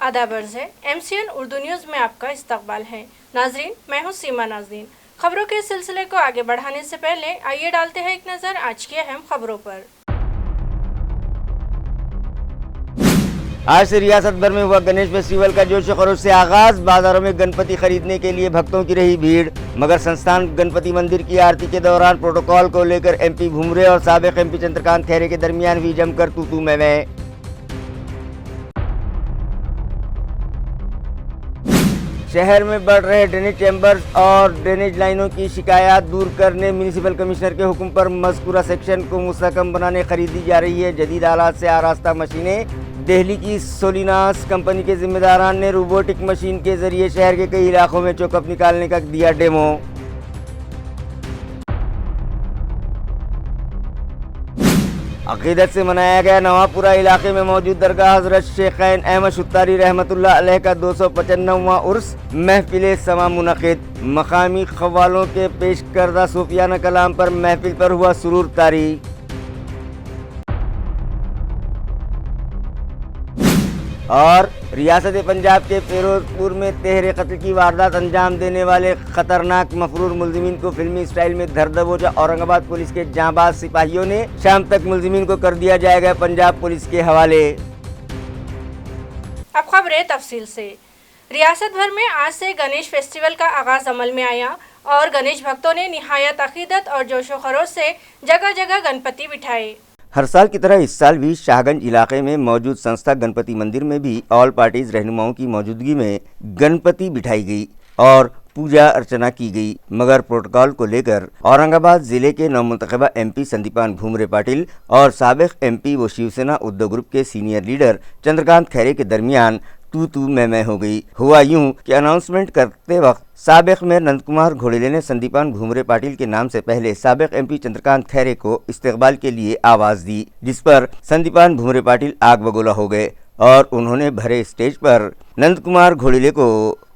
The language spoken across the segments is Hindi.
आदाब अर्ज़ है। MCN उर्दू न्यूज़ में आपका इस्तकबाल है। नाजरीन, मैं हूँ सीमा नाजरीन। खबरों के सिलसिले को आगे बढ़ाने से पहले आइए डालते हैं एक नज़र आज की अहम खबरों पर। आज से रियासत भर में हुआ गणेश फेस्टिवल का जोश खरोश से आगाज। बाजारों में गणपति खरीदने के लिए भक्तों की रही भीड़, मगर संस्थान गणपति मंदिर की आरती के दौरान प्रोटोकॉल को लेकर MP भुमरे और साबिक MP चंद्रकांत खैरे के दरमियान भी जमकर तू मैं। शहर में बढ़ रहे ड्रेनेज चैम्बर्स और ड्रेनेज लाइनों की शिकायत दूर करने म्यूनिसिपल कमिश्नर के हुक्म पर मज़कूरा सेक्शन को मुस्तहकम बनाने खरीदी जा रही है जदीद आलात से आरास्ता मशीनें। दिल्ली की सोलिनास कंपनी के जिम्मेदारान ने रोबोटिक मशीन के जरिए शहर के कई इलाकों में चौकअप निकालने का दिया डेमो। अकीदत से मनाया गया नवापुरा इलाके में मौजूद दरगाह हजरत शेखैन अहमद शुत्तारी रहमतुल्लाह अलैह का 295वां उर्स महफिल समा मुनक़िद। मकामी ख़व्वालों के पेश करदा सूफियाना कलाम पर महफिल पर हुआ सुरूर तारी। और रियासत पंजाब के फिरोजपुर में तेहरे कत्ल की वारदात अंजाम देने वाले खतरनाक मफरूर मुल्जिमीन को फिल्मी स्टाइल में धर दबोचा औरंगाबाद पुलिस के जांबाज सिपाहियों ने। शाम तक मुल्जिमीन को कर दिया जाएगा पंजाब पुलिस के हवाले। अब खबरें तफसील से। रियासत भर में आज से गणेश फेस्टिवल का आगाज अमल में आया और गणेश भक्तों ने निहायत अकीदत और जोशो खरोश से जगह जगह गणपति बिठाए। हर साल की तरह इस साल भी शाहगंज इलाके में मौजूद संस्था गणपति मंदिर में भी ऑल पार्टीज रहनुमाओं की मौजूदगी में गणपति बिठाई गई और पूजा अर्चना की गई, मगर प्रोटोकॉल को लेकर औरंगाबाद जिले के नवमुंतखबा MP संदीपान भूमरे पाटिल और साबिक MP व शिवसेना उद्धव ग्रुप के सीनियर लीडर चंद्रकांत खैरे के दरमियान तू मैं हो गई। हुआ यूं कि अनाउंसमेंट करते वक्त साबिक मेयर नंद कुमार घोड़ेले ने संदीपान भूमरे पाटिल के नाम से पहले साबिक MP चंद्रकांत खैरे को इस्तकबाल के लिए आवाज दी, जिस पर संदीपान भूमरे पाटिल आग बगोला हो गए और उन्होंने भरे स्टेज पर नंद कुमार घोड़ेले को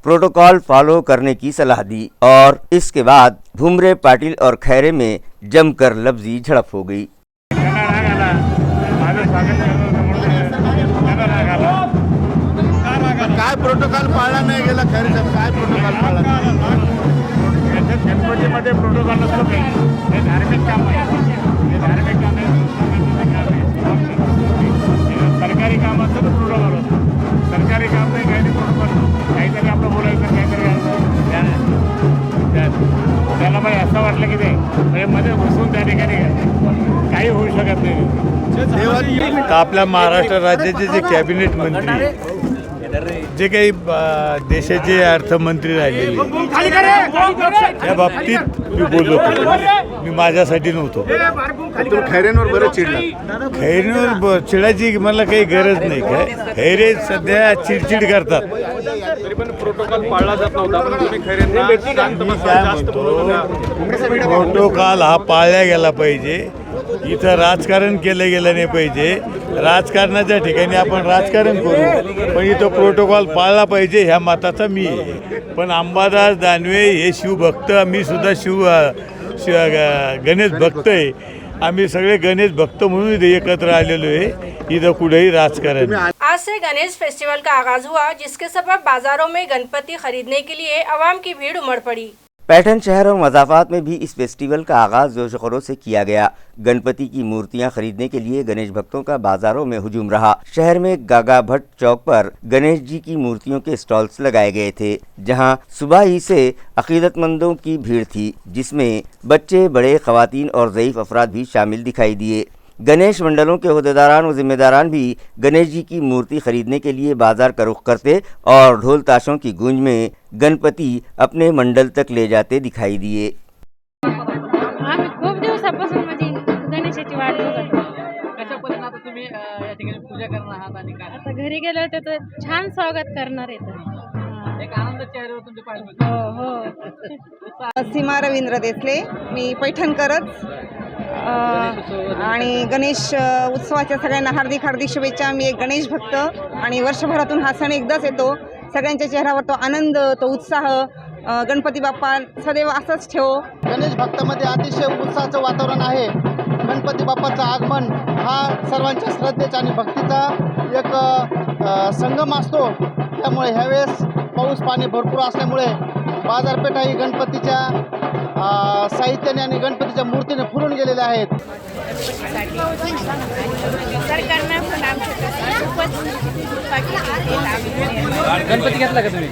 प्रोटोकॉल फॉलो करने की सलाह दी और इसके बाद भूमरे पाटिल और खैरे में जमकर लफ्जी झड़प हो गई। काय प्रोटोकॉल पाळला नाही गेला खैरे साहेब, काय प्रोटोकॉल पाळला गणपतीमध्ये प्रोटोकॉल नसतो काही, हे धार्मिक काम आहे, हे धार्मिक काम आहे, सरकारी काम असतं तर प्रोटोकॉल असतो, सरकारी काम नाही काही प्रोटोकॉल, काहीतरी आपलं बोलायचं काहीतरी त्याला मला असं वाटलं की ते म्हणजे मध्ये घुसून त्या ठिकाणी काही होऊ शकत नाही। आपल्या महाराष्ट्र राज्याचे जे कॅबिनेट मंत्री जे काही देशाचे अर्थमंत्री राहिलेले या बाबतीत मी बोललो, मी माझ्यासाठी नव्हतो। खैरेंवर बरं चिडला, खैरेंवर चिडायची मला काही गरज नाही। काय खैरे सध्या चिडचिड करतात, तरी पण प्रोटोकॉल पाळला जात नव्हता, पण तुम्ही खैरेंना प्रोटोकॉल हा पाळला गेला पाहिजे। इथं राजकारण केलं गेलं नाही पाहिजे, राजकारणाच्या ठिकाणी आपण राजकारण करू, पण इथं प्रोटोकॉल पाळला पाहिजे ह्या मताचा मी आहे। पण अंबादास दानवे हे शिवभक्त, मी सुद्धा गणेश भक्त आहे, आम्ही सगळे गणेश भक्त म्हणून इथे एकत्र आलेलो आहे, इथं कुठेही राजकारण। आज से गणेश फेस्टिवल का आगाज हुआ, जिसके सबब बाजारों में गणपति खरीदने के लिए आवाम की भीड़ उमड़ पड़ी। पैठन शहर और मज़ाफ़ात में भी इस फेस्टिवल का आगाज़ जोश खरोश से किया गया। गणपति की मूर्तियां खरीदने के लिए गणेश भक्तों का बाजारों में हुजूम रहा। शहर में गागा भट्ट चौक पर गणेश जी की मूर्तियों के स्टॉल्स लगाए गए थे, जहां सुबह ही से अकीदतमंदों की भीड़ थी, जिसमें बच्चे, बड़े, ख़वातीन और ज़ईफ़ अफराद भी शामिल दिखाई दिए। गणेश मंडलों के अहदेदारान व जिम्मेदारान भी गणेश जी की मूर्ति खरीदने के लिए बाजार का रुख करते और ढोल ताशों की गूंज में गणपति अपने मंडल तक ले जाते दिखाई दिए। आम्ही खूप दिवसापासून म्हणजे गणेशाची वाट बघत होतो। कशा पद्धतीने आता तुम्ही या ठिकाणी पूजा करणार आहात आणि काय आता घरी गेलो त्याचं छान स्वागत करणार आहे। एक आनंद चेहऱ्यावर तुमच्या पाहिजे। हो हो। सीमा रवींद्र देसले, मी पैठणकरच आणि गणेश उत्सवाच्या सगळ्यांना हार्दिक हार्दिक शुभेच्छा। मी एक गणेश भक्त आणि वर्षभरातून हा सण एकदाच येतो। सगळ्यांच्या चेहऱ्यावर तो आनंद, तो उत्साह गणपती बाप्पा सदैव असंच ठेवो। गणेश भक्तामध्ये अतिशय उत्साहाचं वातावरण आहे। गणपती बाप्पाचं आगमन हा सर्वांच्या श्रद्धेचा आणि भक्तीचा एक संगम असतो. त्यामुळे ह्यावेळेस पाऊस पाणी भरपूर असल्यामुळे बाजारपेठा ही गणपतीच्या साहित्याने आणि गणपतीच्या मूर्तीने फुलून गेलेल्या आहेत. गणपती घेतला का तुम्ही?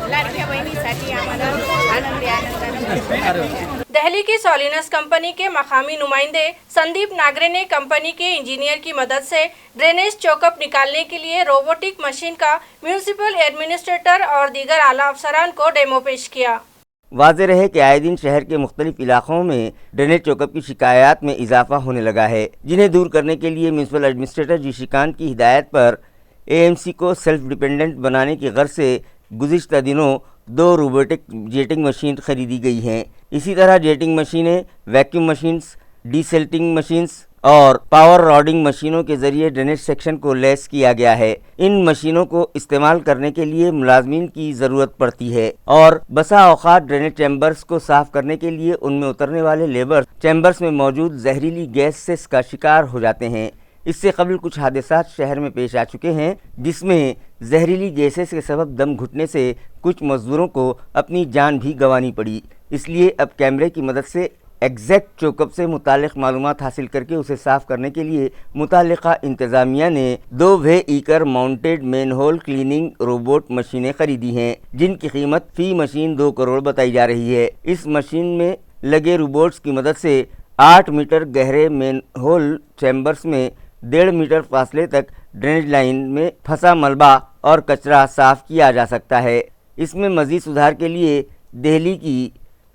दिल्ली की सोलिनस कंपनी के मकामी नुमाइंदे संदीप नागरे ने कंपनी के इंजीनियर की मदद से ड्रेनेज चौकअप निकालने के लिए रोबोटिक मशीन का म्यूनिसिपल एडमिनिस्ट्रेटर और दीगर आला अफसरान को डेमो पेश किया। वाज़ेह रहे कि आए दिन शहर के मुख्तलिफ इलाकों में ड्रेनेज चौकअप की शिकायत में इजाफा होने लगा है, जिन्हें दूर करने के लिए म्यूनिसिपल एडमिनिस्ट्रेटर जी श्रीकांत की हिदायत पर एएमसी को सेल्फ डिपेंडेंट बनाने की गर्ज से गुज़िश्ता दिनों 2 रोबोटिक जेटिंग मशीन खरीदी गई हैं। इसी तरह जेटिंग मशीनें, वैक्यूम मशीन्स, डीसेल्टिंग मशीन्स और पावर रॉडिंग मशीनों के जरिए ड्रेनेज सेक्शन को लैस किया गया है। इन मशीनों को इस्तेमाल करने के लिए मुलाजमीन की ज़रूरत पड़ती है और बसा औक़ात ड्रेनेज चैम्बर्स को साफ़ करने के लिए उनमें उतरने वाले लेबर चैम्बर्स में मौजूद जहरीली गैस का शिकार हो जाते हैं। इससे कबल कुछ हादसात शहर में पेश आ चुके हैं, जिसमें जहरीली गैसेस के सबब दम घुटने से कुछ मजदूरों को अपनी जान भी गंवानी पड़ी। इसलिए अब कैमरे की मदद से एग्जैक्ट चौकअप से मुतालिक मालूमात हासिल करके उसे साफ़ करने के लिए मुतालिका इंतज़ामिया ने 2 वे ईकर माउंटेड मैनहोल क्लीनिंग रोबोट मशीनें खरीदी हैं, जिनकी कीमत फ़ी मशीन 2 करोड़ बताई जा रही है। इस मशीन में लगे रोबोट्स की मदद से 8 मीटर गहरे मैनहोल चैम्बर्स में 1.5 मीटर फासले तक ड्रेनेज लाइन में फंसा मलबा और कचरा साफ़ किया जा सकता है। इसमें मज़ीद सुधार के लिए दिल्ली की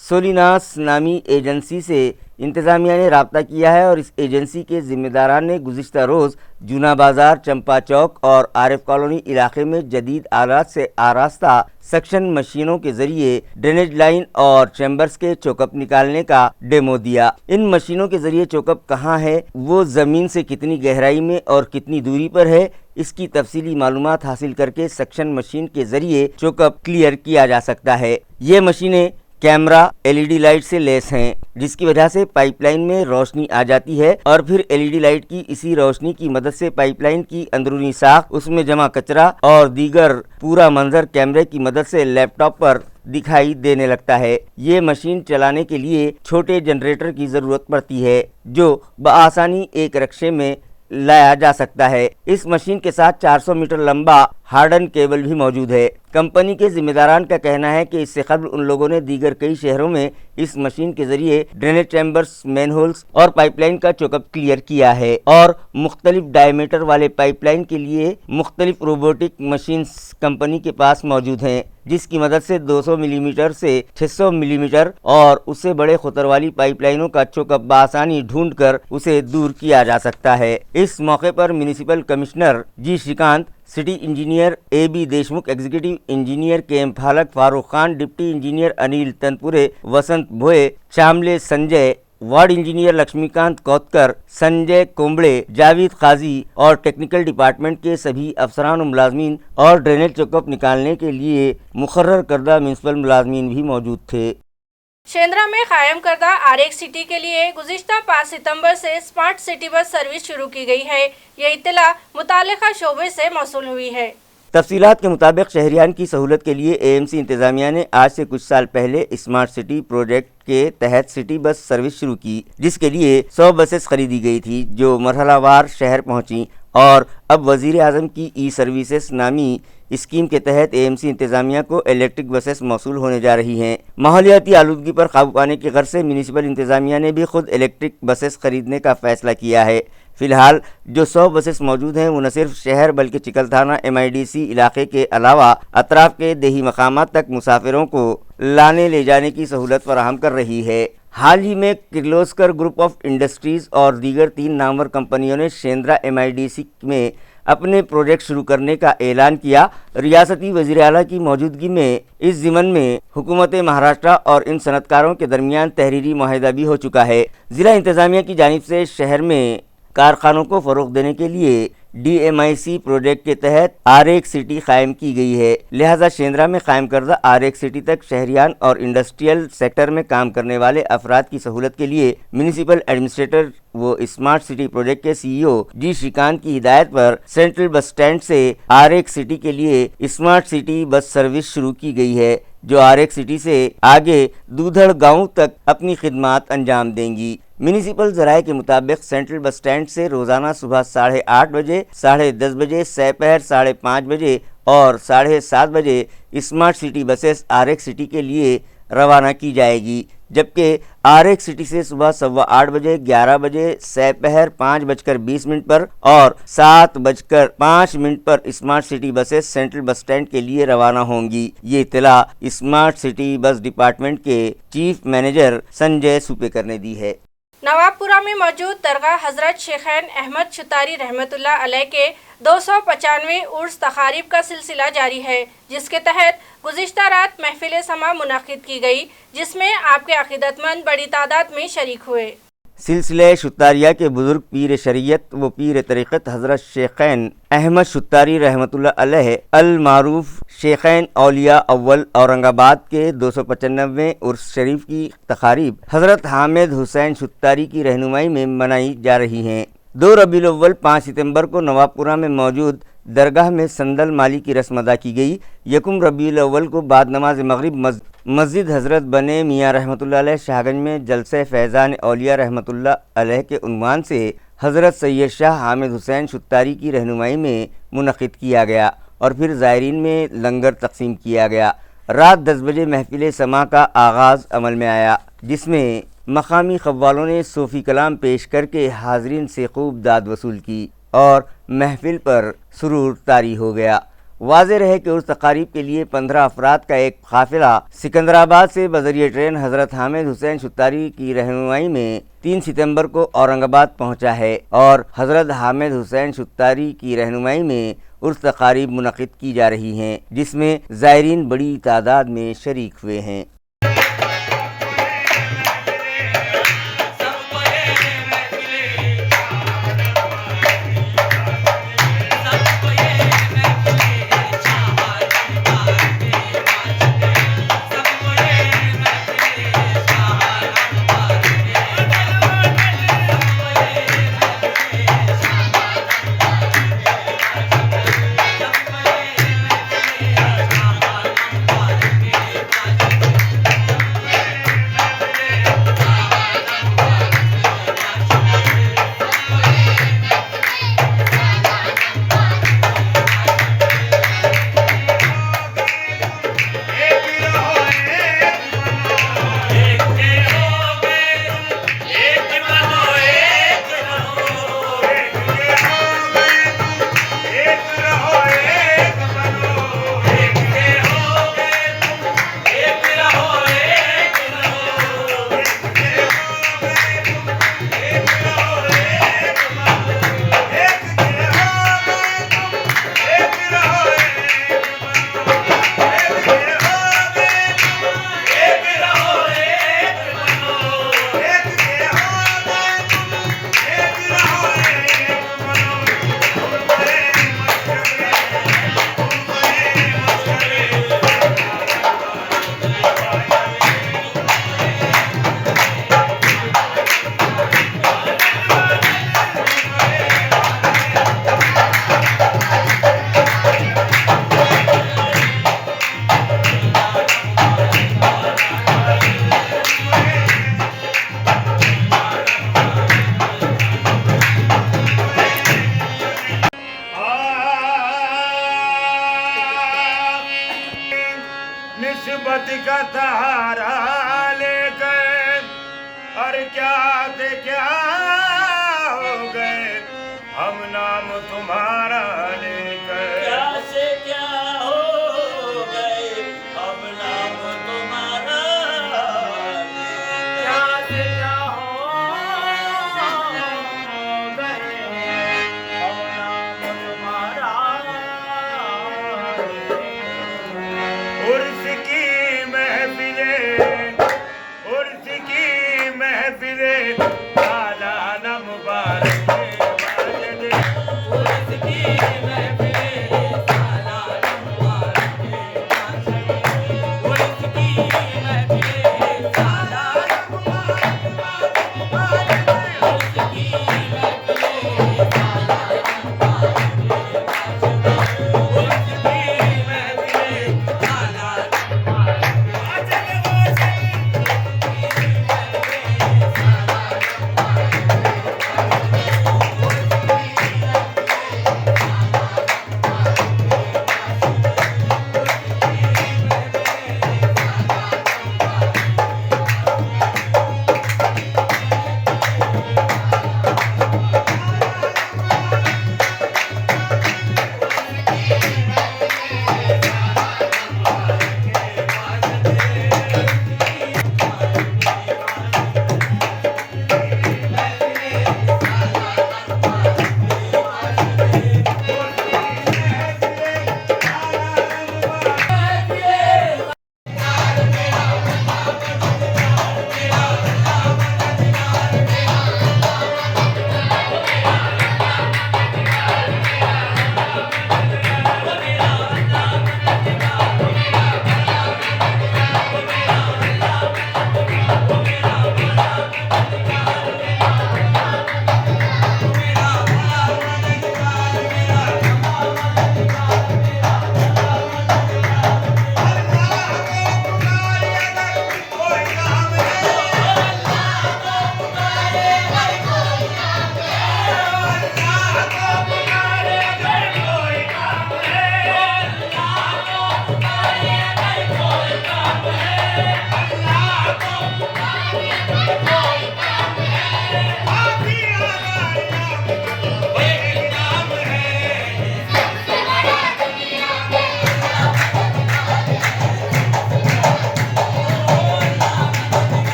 सोलिनास नामी एजेंसी से इंतज़ामिया ने रब्ता किया है और इस एजेंसी के ज़िम्मेदारान ने गुज़िश्ता रोज़ जूना बाज़ार, चंपा चौक और आरिफ कॉलोनी इलाके में जदीद आलात से आरास्ता सक्शन मशीनों के ज़रिए ड्रेनेज लाइन और चैम्बर्स के चौकअप निकालने का डेमो दिया। इन मशीनों के ज़रिए चौकअप कहाँ है, वो ज़मीन से कितनी गहराई में और कितनी दूरी पर है, इसकी तफसीली मालूमात हासिल करके सक्शन मशीन के ज़रिए चौकअप क्लियर किया जा सकता है। ये मशीनें कैमरा एलईडी लाइट से लेस हैं, जिसकी वजह से पाइपलाइन में रोशनी आ जाती है और फिर एलईडी लाइट की इसी रोशनी की मदद से पाइपलाइन की अंदरूनी साख, उसमें जमा कचरा और दीगर पूरा मंजर कैमरे की मदद से लैपटॉप पर दिखाई देने लगता है। ये मशीन चलाने के लिए छोटे जनरेटर की ज़रूरत पड़ती है, जो बआसानी एक रक्शे में लाया जा सकता है। इस मशीन के साथ 400 मीटर लंबा हार्डन केबल भी मौजूद है। कंपनी के जिम्मेदारान का कहना है कि इससे कबल उन लोगों ने दीगर कई शहरों में इस मशीन के जरिए ड्रेनेज चैम्बर्स, मैनहोल्स और पाइपलाइन का चौकअप क्लियर किया है और मुख्तलिफ डायमीटर वाले पाइपलाइन के लिए मुख्तलिफ रोबोटिक मशीन्स कंपनी के पास मौजूद हैं, जिसकी मदद से 200 मिलीमीटर से 600 मिलीमीटर और उससे बड़े खुतर वाली पाइपलाइनों का चौकअप बआसानी ढूंढ कर उसे दूर किया जा सकता है। इस मौके पर municipal commissioner G Shrikant, city engineer AB Deshmukh, executive engineer KM Phalak, Farooq Khan, deputy engineer Anil Tanpure, Vasant Bhoye, Chamle Sanjay, ward engineer Laxmikant Kautkar, Sanjay Kombde, Javed Kazi और टेक्निकल डिपार्टमेंट के सभी अफसरान और मुलाजमीन और ड्रेनेज चौकअप निकालने के लिए मुकर्रर करदा म्यूनिसिपल मुलाजमीन भी मौजूद थे। शेंद्रा में कायम करदा आरेक सिटी के लिए गुज़िश्ता 5 सितंबर से स्मार्ट सिटी बस सर्विस शुरू की गई है। ये इत्तला मुतालिका शोबे से मौसूल हुई है। तफसीलात के मुताबिक शहरियान की सहूलत के लिए AMC इंतज़ामिया ने आज से कुछ साल पहले स्मार्ट सिटी प्रोजेक्ट के तहत सिटी बस सर्विस शुरू की, जिसके लिए 100 बसेस खरीदी गई थी, जो मरहलावार शहर पहुंची और अब वज़ीर आज़म की ई सर्विसेज नामी स्कीम के तहत AMC इंतज़ामिया को इलेक्ट्रिक बसेस मौसूल होने जा रही हैं। माहौलियाती आलूदगी पर काबू पाने की गर्ज से म्यूनिसिपल इंतज़ामिया ने भी खुद इलेक्ट्रिक बसेस खरीदने का फैसला किया है। फ़िलहाल जो 100 बसेस मौजूद हैं, वो न सिर्फ शहर बल्कि चिकलथाना MIDC इलाके के अलावा अतराफ़ के देही मकामात तक मुसाफिरों को लाने ले जाने की सहूलत फराहम कर रही है। हाल ही में किर्लोस्कर ग्रुप ऑफ इंडस्ट्रीज़ और दीगर 3 नामवर कंपनियों ने शेंद्रा MIDC में अपने प्रोजेक्ट शुरू करने का ऐलान किया। रियासती वज़ीर आला की मौजूदगी में इस ज़िमन में हुकूमत महाराष्ट्र और इन सनतकारों के दरमियान तहरीरी मुआहिदा भी हो चुका है। ज़िला इंतज़ामिया की जानिब से शहर में कारखानों को फरोग देने के लिए DMIC प्रोजेक्ट के तहत R1 सिटी कायम की गई है। लिहाजा शेंद्रा में कायम करदा R1 सिटी तक शहरियान और इंडस्ट्रियल सेक्टर में काम करने वाले अफराद की सहूलत के लिए म्यूनिसिपल एडमिनिस्ट्रेटर वो स्मार्ट सिटी प्रोजेक्ट के CEO जी श्रीकांत की हिदायत पर सेंट्रल बस स्टैंड से R1 सिटी के लिए स्मार्ट सिटी बस सर्विस शुरू की गई है, जो R1 सिटी से आगे दूधड़ गांव तक अपनी खिदमात अंजाम देंगी। म्यूनिसिपल जराये के मुताबिक सेंट्रल बस स्टैंड से रोजाना सुबह 8:30 बजे, 10:30 बजे, दोपहर 5:30 बजे और 7:30 बजे smart city buses R1 city के लिए रवाना की जाएगी, जबकि R1 सिटी से सुबह 8:15 बजे, 11 बजे, दोपहर 5:20 पर और 7:05 पर smart city buses central bus stand के लिए रवाना होंगी। ये इत्तला स्मार्ट सिटी बस डिपार्टमेंट के चीफ मैनेजर संजय सुपेकर ने दी है। नवाबपुरा में मौजूद दरगाह हजरत शेखैन अहमद शुतारी रहमतुल्लाह अलैह के 295वें उर्स तकारीब का सिलसिला जारी है, जिसके तहत गुज़िश्ता रात महफिल समा मुनक़िद की गई, जिसमें आपके अक़ीदतमंद बड़ी तादाद में शरीक हुए। सिलसिले शुतारिया के बुजुर्ग पीर शरीयत व पीर तरीक़त हज़रत शेखैन अहमद शुतारी रहमतुल्लाह अलैह अल मारूफ शेखैन औलिया अव्वल औरंगाबाद के 295वें उर्स शरीफ की तकारीब हज़रत हामिद हुसैन शुतारी की रहनुमाई में मनाई जा रही हैं। 2 रबीउल अव्वल 5 सितंबर को नवाबपुरा में मौजूद दरगाह में संदल माली की रस्म अदा की गई। 1 रबीउल अव्वल को बाद नमाज मगरिब मस्जिद हज़रत बने मियाँ रहमतुल्लाह अलैह शाहगंज में जलसे फैज़ान औलिया रहमतुल्लाह अलैह के उन्वान से हज़रत सैयद शाह हामिद हुसैन शुतारी की रहनुमाई में मुनक़िद किया गया और फिर ज़ायरीन में लंगर तकसीम किया गया। रात 10 बजे महफिल समा का आगाज़ अमल में आया, जिसमें मकामी ख़व्वालों ने सूफ़ी कलाम पेश करके हाज़रीन से खूब दाद वसूल की और महफिल पर सुरूर तारी हो गया। वाज़ेह रहे कि उस तकारीब के लिए 15 अफराद का एक काफ़िला सिकंदराबाद से बज़रिए ट्रेन हज़रत हामिद हुसैन शुतारी की रहनुमाई में 3 सितंबर को औरंगाबाद पहुंचा है और हज़रत हामिद हुसैन शुतारी की रहनुमाई में उर्स तकारीब मुनक़िद की जा रही हैं, जिसमें ज़ायरीन बड़ी तादाद में शरीक हुए हैं। निस्बत का सहारा लेकर और क्या से क्या हो गए हम नाम तुम्हारा लेकर, क्या से क्या हो गए हम नाम तुम्हारा लेकर, क्या से क्या हो गए हम नाम तुम्हारा लेकर। उर्स की महफिले सालाना मुबारक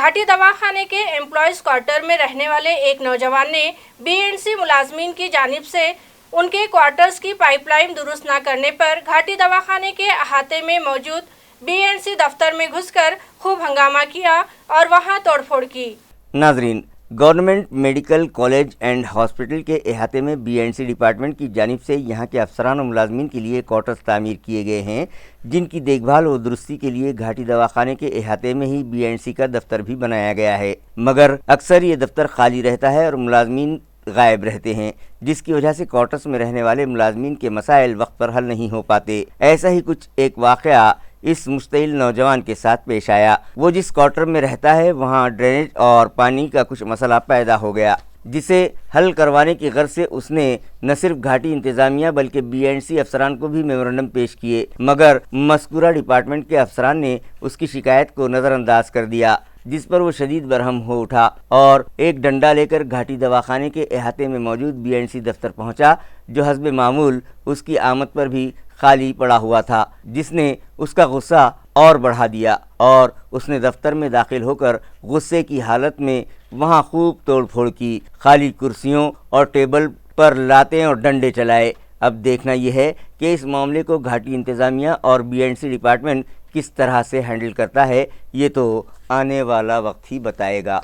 घाटी दवाखाने के एम्प्लॉयज क्वार्टर में रहने वाले एक नौजवान ने बीएनसी मुलाजमीन की जानिब से उनके क्वार्टर्स की पाइपलाइन दुरुस्त न करने पर घाटी दवाखाने के अहाते में मौजूद बीएनसी दफ्तर में घुसकर खूब हंगामा किया और वहां तोड़फोड़ की। नाजरीन, government medical college and hospital के अहाते में बीएनसी डिपार्टमेंट की जानिब से यहाँ के अफसरान और मुलाजमीन के लिए क्वार्टर्स तामीर किए गए हैं, जिनकी देखभाल और दुरुस्ती के लिए घाटी दवाखाने के अहाते में ही बीएनसी का दफ्तर भी बनाया गया है। मगर अक्सर ये दफ्तर खाली रहता है और मुलाजमीन गायब रहते हैं, जिसकी वजह से क्वार्टर्स में रहने वाले मुलाजमीन के मसाइल वक्त पर हल नहीं हो पाते। ऐसा ही कुछ एक वाक़या इस मुस्तैल नौजवान के साथ पेश आया। वो जिस क्वार्टर में रहता है वहाँ ड्रेनेज और पानी का कुछ मसला पैदा हो गया, जिसे हल करवाने की गर्ज से उसने न सिर्फ घाटी इंतज़ामिया बल्कि बीएनसी अफसरान को भी मेमोरेंडम पेश किए, मगर मज़कूरा डिपार्टमेंट के अफसरान ने उसकी शिकायत को नज़रअंदाज कर दिया, जिस पर वो शदीद बरहम हो उठा और एक डंडा लेकर घाटी दवाखाने के अहाते में मौजूद बीएनसी दफ्तर पहुंचा, जो हस्ब मामूल उसकी आमद पर भी खाली पड़ा हुआ था, जिसने उसका गुस्सा और बढ़ा दिया और उसने दफ्तर में दाखिल होकर गुस्से की हालत में वहां खूब तोड़फोड़ की। खाली कुर्सियों और टेबल पर लातें और डंडे चलाए। अब देखना यह है कि इस मामले को घाटी इंतज़ामिया और बीएनसी डिपार्टमेंट किस तरह से हैंडल करता है, ये तो आने वाला वक्त ही बताएगा।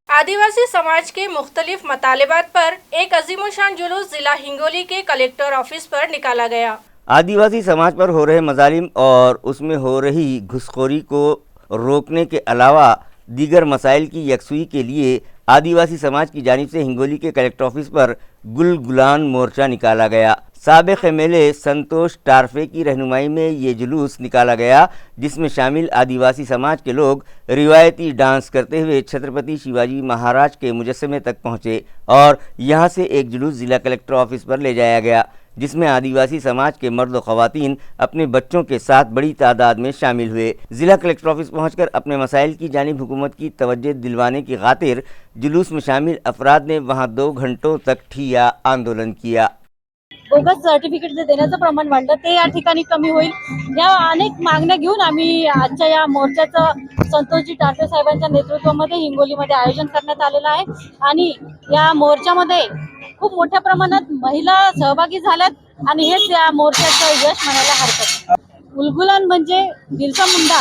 आदिवासी समाज के मुख्तलिफ मतालिबात पर एक अजीमोशान जुलूस जिला हिंगोली के कलेक्टर ऑफिस पर निकाला गया। आदिवासी समाज पर हो रहे मजालिम और उसमें हो रही घुसखोरी को रोकने के अलावा दीगर मसाइल की यकसुई के लिए आदिवासी समाज की जानिब से हिंगोली के कलेक्टर ऑफिस पर गुल गुलान मोर्चा निकाला गया। साबिक़ एमएलए संतोष टारफे की रहनुमाई में ये जुलूस निकाला गया, जिसमें शामिल आदिवासी समाज के लोग रिवायती डांस करते हुए छत्रपति शिवाजी महाराज के मुजस्समे तक पहुँचे और यहाँ से एक जुलूस ज़िला कलेक्टर ऑफिस पर ले जाया गया, जिसमें आदिवासी समाज के मर्द और ख़वातीन अपने बच्चों के साथ बड़ी तादाद में शामिल हुए। ज़िला कलेक्टर ऑफिस पहुंचकर अपने मसाइल की जानिब हुकूमत की तवज्जो दिलवाने की खातिर जुलूस में शामिल अफराद ने वहां 2 घंटों तक ठिया आंदोलन किया। बोगस सर्टिफिकेट जे देण्याचं प्रमाण वाढलं ते या ठिकाणी कमी होईल, या अनेक मागण्या घेऊन आम्ही आजच्या या मोर्चाचं संतोषजी टारफे साहेबांच्या नेतृत्वामध्ये हिंगोलीमध्ये आयोजन करण्यात आलेलं आहे आणि या मोर्चामध्ये खूप मोठ्या प्रमाणात महिला सहभागी झाल्यात आणि हेच या मोर्चाचं यश म्हणायला हरकत नाही। उलगुलान म्हणजे बिरसा मुंडा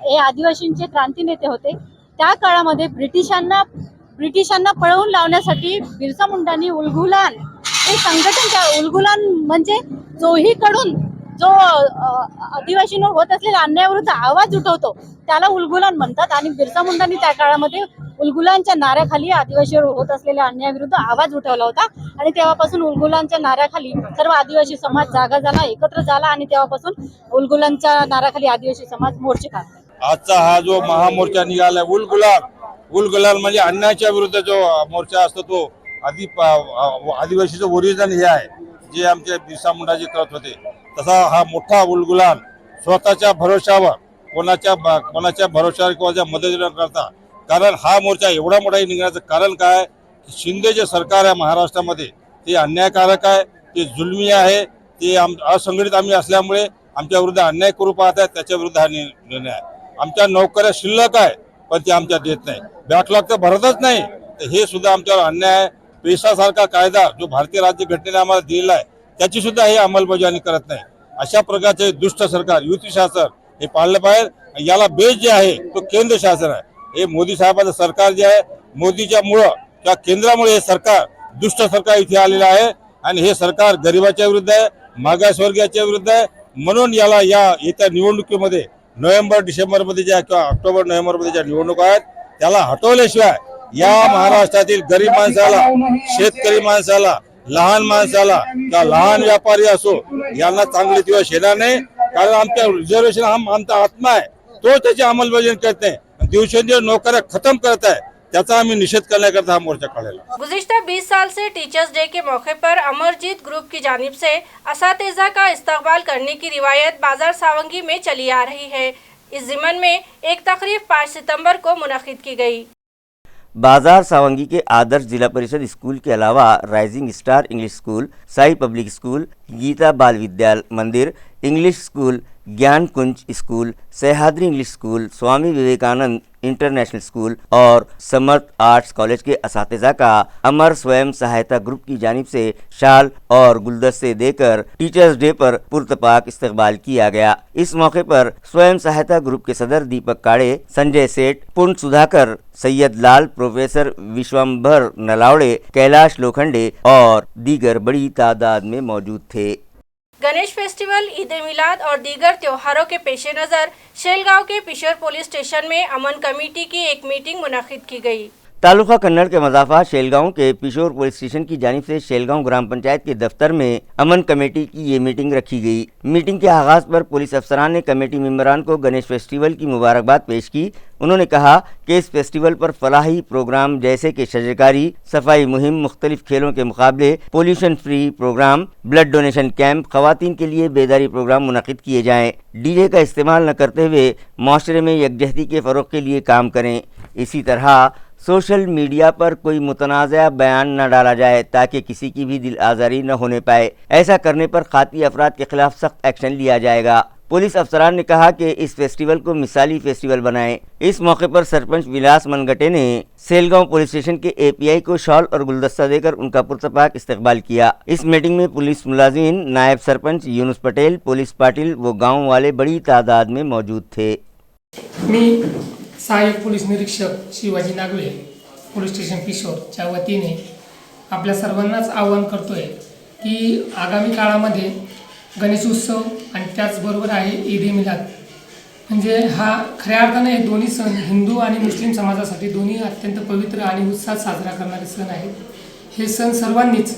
हे आदिवासींचे क्रांती नेते होते। त्या काळामध्ये ब्रिटिशांना पळवून लावण्यासाठी बिरसा मुंडांनी उलगुलान हे संघटन, त्या उलगुलान म्हणजे चोहीकडून जो आदिवासींवर होत असलेल्या अन्यायाविरुद्ध आवाज उठवतो त्याला उलगुलान म्हणतात आणि बिरसा मुंडांनी त्या काळामध्ये उलगुलानच्या नाऱ्याखाली आदिवासीवर होत असलेल्या अन्यायाविरुद्ध आवाज उठवला होता आणि तेव्हापासून उलगुलानच्या नाऱ्याखाली सर्व आदिवासी समाज जागा झाला, एकत्र झाला आणि तेव्हापासून उलगुलानच्या नाऱ्याखाली आदिवासी समाज मोर्चे काढतात। आजचा हा जो महामोर्चा निघाला उलगुलान म्हणजे अन्यायाच्या विरुद्ध जो मोर्चा असतो तो आदिवासीचं ओरिजिनल हे आहे, जे आमचे बिरसा मुंडाजी करत होते। तसा हा मोठा उलगुलान स्वतःच्या भरोशावर कोणाच्या भरोशावर किंवा मदत न करता, कारण हा मोर्चा एवढा मोठा निघण्याचं कारण काय, शिंदे जे सरकार आहे महाराष्ट्रामध्ये ते अन्यायकारक आहे, ते जुलमी आहे, ते असंघटित आम्ही असल्यामुळे आमच्या विरुद्ध अन्याय करू पाहत आहेत, त्याच्या विरुद्ध हा निर्णय आहे। आमच्या नोकऱ्या शिल्लक आहे पण ते आमच्या देत नाही, बॅकलॉग तर भरतच नाही, तर हे सुद्धा आमच्यावर अन्याय आहे। पेशासारखा कायदा जो भारतीय राज्यघटनेने आम्हाला दिलेला आहे त्याची सुद्धा हे अंमलबजावणी करत नाही। अशा प्रकारचे दुष्ट सरकार युती शासन हे पाळलं पाहिजे। याला बेस जे आहे तो केंद्र शासन आहे। हे मोदी साहेबांचं सरकार जे आहे, मोदीच्या मुळे किंवा केंद्रामुळे हे सरकार दुष्ट सरकार इथे आलेलं आहे आणि हे सरकार गरिबाच्या विरुद्ध आहे, मागासवर्गीयाच्या विरुद्ध आहे। म्हणून याला या येत्या निवडणुकीमध्ये नोव्हेंबर डिसेंबर मध्ये ज्या किंवा ऑक्टोबर नोव्हेंबर मध्ये ज्या निवडणुका आहेत त्याला हटवल्याशिवाय या महाराष्ट्रातील गरीब माणसाला, शेतकरी माणसाला, लहान माणसाला किंवा लहान व्यापारी असो यांना चांगले दिवस येणार नाही। कारण आमच्या रिझर्वेशन हा आमचा आत्मा आहे, तो त्याची अंमलबजावणी करत नाही, दिवसेंदिवस नोकऱ्या खत्म करत आहे, त्याचा आम्ही निषेध करण्याकरता हा मोर्चा काढलेला। गुज़िश्ता 20 साल से टीचर्स डे के मौके पर अमरजीत ग्रुप की जानिब से असातिज़ा का इस्तकबाल करने की रिवायत बाजार सावंगी में चली आ रही है। इस ज़िमन में एक तकरीब 5 सितंबर को मुनक़िद की गई। बाजार सावंगी के आदर्श जिला परिषद स्कूल के अलावा Rising Star English school, Sai public school, Geeta Bal Vidyalaya Mandir, English school, Gyan Kunj school, Sahyadri English school, Swami Vivekananda international school और समर्थ आर्ट्स कॉलेज के असातिज़ा का अमर स्वयं सहायता ग्रुप की जानिब से शाल और गुलदस्ते देकर टीचर्स डे पर पुरतपाक इस्तकबाल किया गया। इस मौके पर स्वयं सहायता ग्रुप के सदर दीपक काड़े, संजय सेठ, पूर्ण सुधाकर, सैयद लाल, प्रोफेसर विश्वम्भर नलावड़े, कैलाश लोखंडे और दीगर बड़ी तादाद में मौजूद थे। गणेश फेस्टिवल, ईद ए मिलाद और दीगर त्योहारों के पेश नज़र शेलगांव के पिशोर पुलिस स्टेशन में अमन कमेटी की एक मीटिंग मुनक्किद की गई। तालुका कन्नड़ के मज़ाफ़ा शेलगांव के पिशोर पुलिस स्टेशन की जानिब से शेलगांव ग्राम पंचायत के दफ्तर में अमन कमेटी की ये मीटिंग रखी गई। मीटिंग के आगाज़ पर पुलिस अफसरान ने कमेटी मेंबरान को गणेश फेस्टिवल की मुबारकबाद पेश की। उन्होंने कहा कि इस फेस्टिवल पर फलाही प्रोग्राम जैसे कि शजरकारी, सफाई मुहिम, मुख्तलिफ खेलों के मुकाबले, pollution free program, blood donation camp, खवातीन के लिए बेदारी प्रोग्राम मुनक़िद किए जाएँ। डीजे का इस्तेमाल न करते हुए माशरे में यकजहती के फ़रोग़ के लिए काम करें। इसी तरह सोशल मीडिया पर कोई मुतनाज़ा बयान न डाला जाए ताकि किसी की भी दिल आज़ारी न होने पाए। ऐसा करने पर खाती अफराद के खिलाफ सख्त एक्शन लिया जाएगा। पुलिस अफसरान ने कहा कि इस फेस्टिवल को मिसाली फेस्टिवल बनाएं। इस मौके पर सरपंच विलास मनगटे ने सेलगांव पुलिस स्टेशन के एपीआई को शॉल और गुलदस्ता देकर उनका पुरतपाक इस्तकबाल किया। इस मीटिंग में पुलिस मुलाजिमीन, नायब सरपंच यूनुस पटेल, पुलिस पाटिल व गाँव वाले बड़ी तादाद में मौजूद थे। सहाय्यक पोलीस निरीक्षक शिवाजी नागवे, पोलीस स्टेशन पिशोरच्या वतीने आपल्या सर्वांनाच आवाहन करतोय की आगामी काळामध्ये गणेश उत्सव आणि त्याचबरोबर आहे ईद ए मिलाद, म्हणजे हा खऱ्या अर्थाने हे दोन्ही सण हिंदू आणि मुस्लिम समाजासाठी दोन्ही अत्यंत पवित्र आणि उत्साहात साजरा करणारे सण आहेत। हे सण सर्वांनीच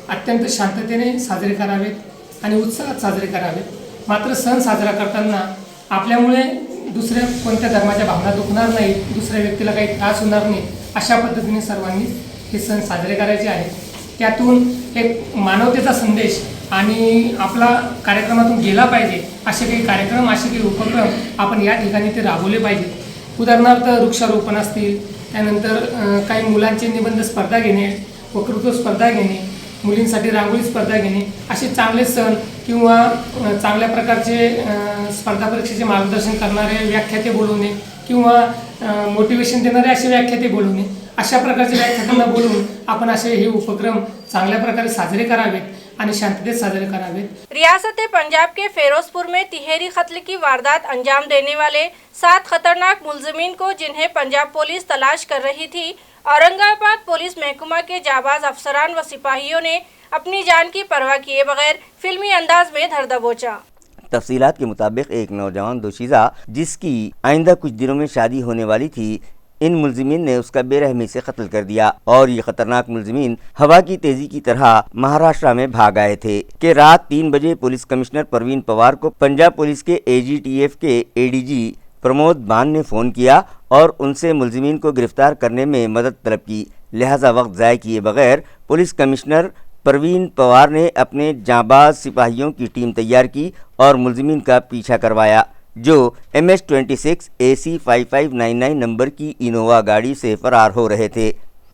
अत्यंत शांततेने साजरे करावेत आणि उत्साहात साजरे करावेत। मात्र सण साजरा करताना आपल्यामुळे दुसऱ्या कोणत्या धर्माच्या भावना दुखणार नाहीत, दुसऱ्या व्यक्तीला काही त्रास होणार नाही, अशा पद्धतीने सर्वांनी हे सण साजरे करायचे आहेत। त्यातून एक मानवतेचा संदेश आणि आपला कार्यक्रमातून गेला पाहिजे असे काही कार्यक्रम, असे काही उपक्रम आपण या ठिकाणी ते राबवले पाहिजेत। उदाहरणार्थ वृक्षारोपण असतील, त्यानंतर काही मुलांचे निबंध स्पर्धा घेणे, वक्तृत्व स्पर्धा घेणे, मुलींसाठी रांगोळी स्पर्धा घेणे, असे चांगले सण किंवा चांगल्या प्रकारचे स्पर्धा परीक्षेचे मार्गदर्शन करणारे व्याख्याते बोलवणे किंवा मोटिवेशन देणारे असे व्याख्याते बोलवणे, अशा प्रकारचे व्याख्यात्यांना बोलवून आपण असे हे उपक्रम चांगल्या प्रकारे साजरे करावेत आणि शांततेत साजरे करावेत। रियासत पंजाब के फिरोजपुर में तिहेरी कत्ल की वारदात अंजाम देने वाले 7 खतरनाक मुलजिमीन को जिन्हें पंजाब पुलिस तलाश कर रही थी, औरंगाबाद पुलिस महकमा के जाबाज अफसरान व सिपाहियों ने अपनी जान की परवाह किए बगैर फिल्मी अंदाज में धर दबोचा। तफसीलात के मुताबिक एक नौजवान दोशीज़ा जिसकी आइंदा कुछ दिनों में शादी होने वाली थी, इन मुलजिमीन ने उसका बेरहमी से कत्ल कर दिया और ये खतरनाक मुलजिमीन हवा की तेजी की तरह महाराष्ट्र में भाग आए थे कि रात 3 बजे पुलिस कमिश्नर परवीन पवार को पंजाब पुलिस के एजीटीएफ के एडीजी प्रमोद बान ने फ़ोन किया और उनसे मुलजिमीन को गिरफ्तार करने में मदद तलब की। लिहाजा वक्त ज़ाय किए बगैर पुलिस कमिश्नर परवीन पवार ने अपने जांबाज सिपाहियों की टीम तैयार की और मुलजिमीन का पीछा करवाया, जो MS-26 AC 5599 नंबर की इनोवा गाड़ी से फरार हो रहे थे।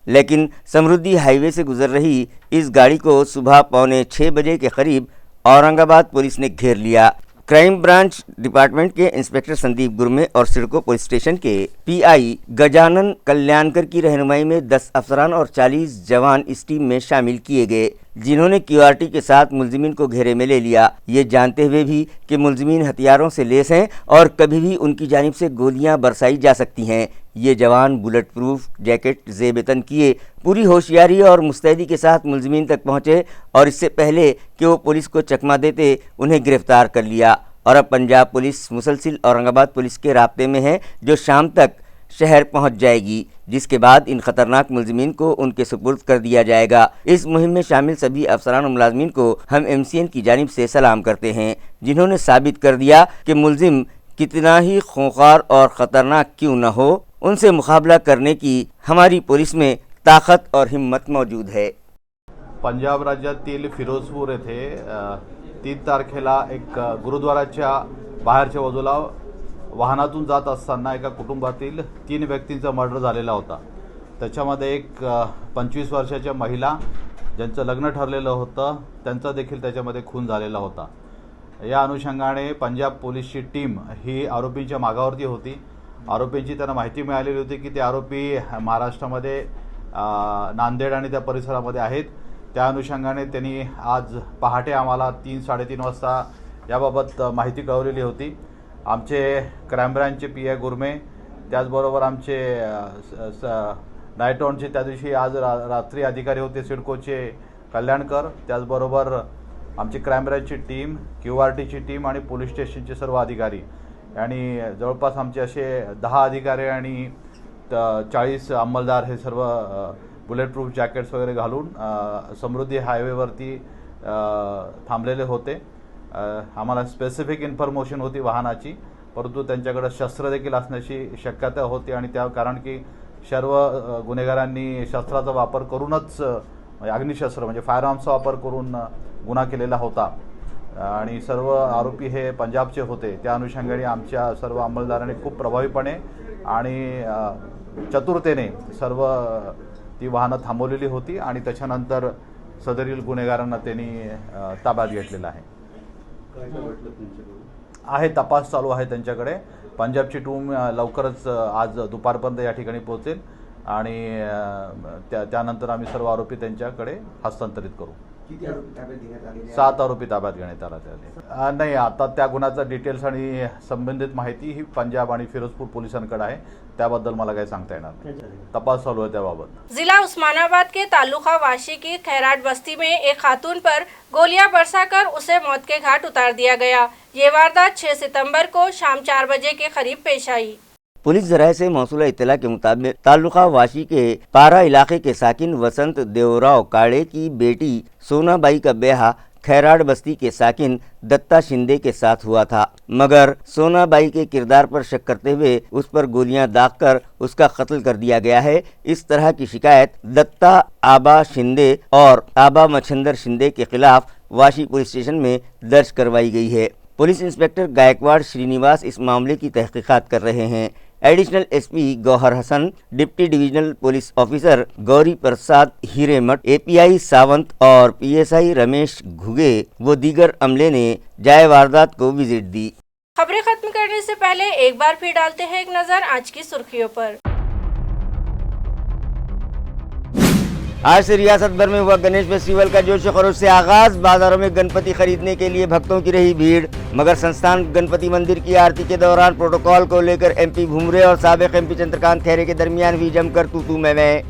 लेकिन समृद्धि हाईवे से गुजर रही इस गाड़ी को सुबह 5:45 बजे के करीब औरंगाबाद पुलिस ने घेर लिया। क्राइम ब्रांच डिपार्टमेंट के इंस्पेक्टर संदीप गुरमे और सिडको पुलिस स्टेशन के पीआई गजानन कल्याणकर की रहनुमाई में 10 अफसरान और 40 जवान इस टीम में शामिल किए गए, जिन्होंने क्यूआरटी के साथ मुलजिमीन को घेरे में ले लिया, ये जानते हुए भी कि मुलजिमीन हथियारों से लेस हैं और कभी भी उनकी जानिब से गोलियां बरसाई जा सकती हैं। ये जवान बुलेट प्रूफ जैकेट ज़ेब-ए-तन किए पूरी होशियारी और मुस्तैदी के साथ मुलजिमीन तक पहुँचे और इससे पहले कि वो पुलिस को चकमा देते उन्हें गिरफ्तार कर लिया। और अब पंजाब पुलिस मुसलसिल औरंगाबाद पुलिस के राब्ते में है, जो शाम तक शहर पहुंच जाएगी, जिसके बाद इन खतरनाक मुलजिमीन को उनके सुपुर्द कर दिया जाएगा। इस मुहिम में शामिल सभी अफसरान और मुलाजमीन को हम MCN की जानिब से सलाम करते हैं, जिन्होंने साबित कर दिया कि मुलजिम कितना ही खूंखार और ख़तरनाक क्यों न हो, उनसे मुकाबला करने की हमारी पुलिस में ताकत और हिम्मत मौजूद है। पंजाब राज्यातील फिरोजपूर येथे 3 तारखेला एक गुरुद्वाराच्या बाहेरच्या बाजूला वाहनातून जात असताना एका कुटुंबातील 3 व्यक्तींचा मर्डर झालेला होता। त्याच्यामध्ये एक 25 वर्षाच्या महिला ज्यांचं लग्न ठरलेलं होतं, त्यांचा देखील त्याच्यामध्ये खून झालेला होता। या अनुषंगाने पंजाब पोलीसची टीम ही आरोपींच्या मागावरती होती आरोपींची त्यांना माहिती मिळालेली होती की ते आरोपी महाराष्ट्रामध्ये नांदेड आणि त्या परिसरामध्ये आहेत. त्या अनुषंगाने त्यांनी आज पहाटे आम्हाला 3-3:30 वाजता याबाबत माहिती कळवलेली होती. आमचे क्राईम ब्रँचचे PI गुरमे, त्याचबरोबर आमचे नायटॉनचे त्या दिवशी आज रात्री अधिकारी होते सिडकोचे कल्याणकर, त्याचबरोबर आमची क्राईम ब्रँचची टीम, QRTची टीम आणि पोलीस स्टेशनचे सर्व अधिकारी आणि जवळपास आमचे असे 10 अधिकारी आणि 40 अंमलदार हे सर्व बुलेट प्रूफ जॅकेट्स वगैरे घालून समृद्धी हायवेवरती थांबलेले होते. आम्हाला स्पेसिफिक इन्फॉर्मेशन होती वाहनाची, परंतु त्यांच्याकडे शस्त्र देखील असण्याची शक्यता होती आणि त्या कारण की सर्व गुन्हेगारांनी शस्त्राचा वापर करूनच अग्निशस्त्र म्हणजे फायर आर्म्सचा वापर करून गुन्हा केलेला होता आणि सर्व आरोपी हे पंजाबचे होते. त्या अनुषंगाने आमच्या सर्व अंमलदारांनी खूप प्रभावीपणे आणि चतुरतेने सर्व ती वाहनं थांबवलेली होती आणि त्याच्यानंतर सदरील गुन्हेगारांना त्यांनी ताब्यात घेतलेला आहे. तपास चालू आहे त्यांच्याकडे. पंजाबची टीम लवकरच आज दुपारपर्यंत या ठिकाणी पोहोचेल आणि त्यानंतर आम्ही सर्व आरोपी त्यांच्याकडे हस्तांतरित करू. 7 आरोपी ताब्यात घेण्यात आले. नाही, आता त्या गुन्ह्याचा डिटेल्स आणि संबंधित माहिती ही पंजाब आणि फिरोजपूर पोलिसांकडे आहे, त्याबद्दल मला काही सांगता येणार नाही. तपास चालू है त्याबाबत. जिला उस्मानाबाद के तालुका वाशी की खैराट बस्ती में एक खातून पर गोलियां बरसाकर उसे मौत के घाट उतार दिया गया। ये वारदात 6 सितंबर को शाम 4 बजे के करीब पेश आई। पुलिस जराये से मौसूला इत्तला के मुताबिक तालुका वाशी के पारा इलाके के साकिन वसंत देवराव काड़े की बेटी सोनाबाई का ब्याह खैराट बस्ती के साकिन दत्ता शिंदे के साथ हुआ था, मगर सोनाबाई के किरदार पर शक करते हुए उस पर गोलियां दागकर उसका कत्ल कर दिया गया है। इस तरह की शिकायत दत्ता आबा शिंदे और आबा मच्छंदर शिंदे के खिलाफ वाशी पुलिस स्टेशन में दर्ज करवाई गई है। पुलिस इंस्पेक्टर गायकवाड़ श्रीनिवास इस मामले की तहकीकात कर रहे हैं। Additional SP Gauhar Hasan, deputy divisional police officer Gauri Prasad Hiremath, API Sawant और PSI रमेश घुगे व दीगर अमले ने जाए वारदात को विजिट दी। खबरें खत्म करने से पहले एक बार फिर डालते हैं एक नजर आज की सुर्खियों पर। आज से रियासत भर में हुआ गणेश फेस्टिवल का जोश खरोश से आगाज। बाजारों में गणपति खरीदने के लिए भक्तों की रही भीड़, मगर संस्थान गणपति मंदिर की आरती के दौरान प्रोटोकॉल को लेकर MP भुमरे और साबिक MP चंद्रकांत खैरे के दरमियान हुई जमकर तू मैं।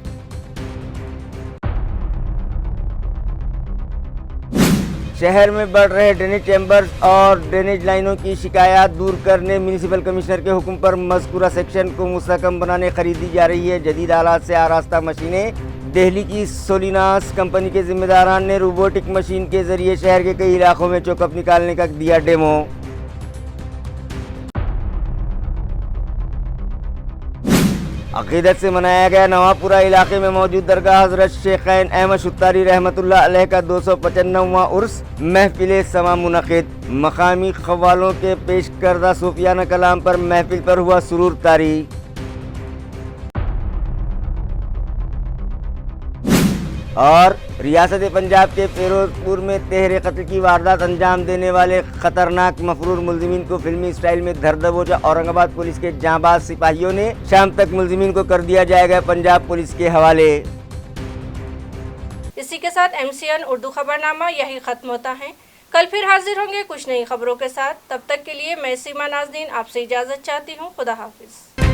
शहर में बढ़ रहे ड्रेनेज चैम्बर्स और ड्रेनेज लाइनों की शिकायत दूर करने म्यूनिसिपल कमिश्नर के हुक्म पर मज़कूरा सेक्शन को मुस्तहकम बनाने खरीदी जा रही है जदीद आलात से आरास्ता मशीनें। दिल्ली की सोलिनास कंपनी के जिम्मेदारान ने रोबोटिक मशीन के जरिए शहर के कई इलाकों में चौकअप निकालने का दिया डेमो। अकीदत से मनाया गया नवापुरा इलाके में मौजूद दरगाह हजरत शेखैन अहमद शुत्तारी रहमतुल्लाह अलैह का 255वां उर्स महफिल समा मुनक़िद। मकामी ख़व्वालों के पेश करदा सूफियाना कलाम पर महफिल पर हुआ सुरूर तारी। और रियासत पंजाब के फिरोजपुर में तेहरे कत्ल की वारदात अंजाम देने वाले खतरनाक मफरूर मुलजिमीन को फिल्मी स्टाइल में धर दबोचा औरंगाबाद पुलिस के जांबाज सिपाहियों ने। शाम तक मुलजिमीन को कर दिया जाएगा पंजाब पुलिस के हवाले। इसी के साथ MCN उर्दू खबरनामा यही खत्म होता है। कल फिर हाजिर होंगे कुछ नई खबरों के साथ। तब तक के लिए मैं सीमा नाज़रीन आपसे इजाज़त चाहती हूँ। खुदा हाफिज।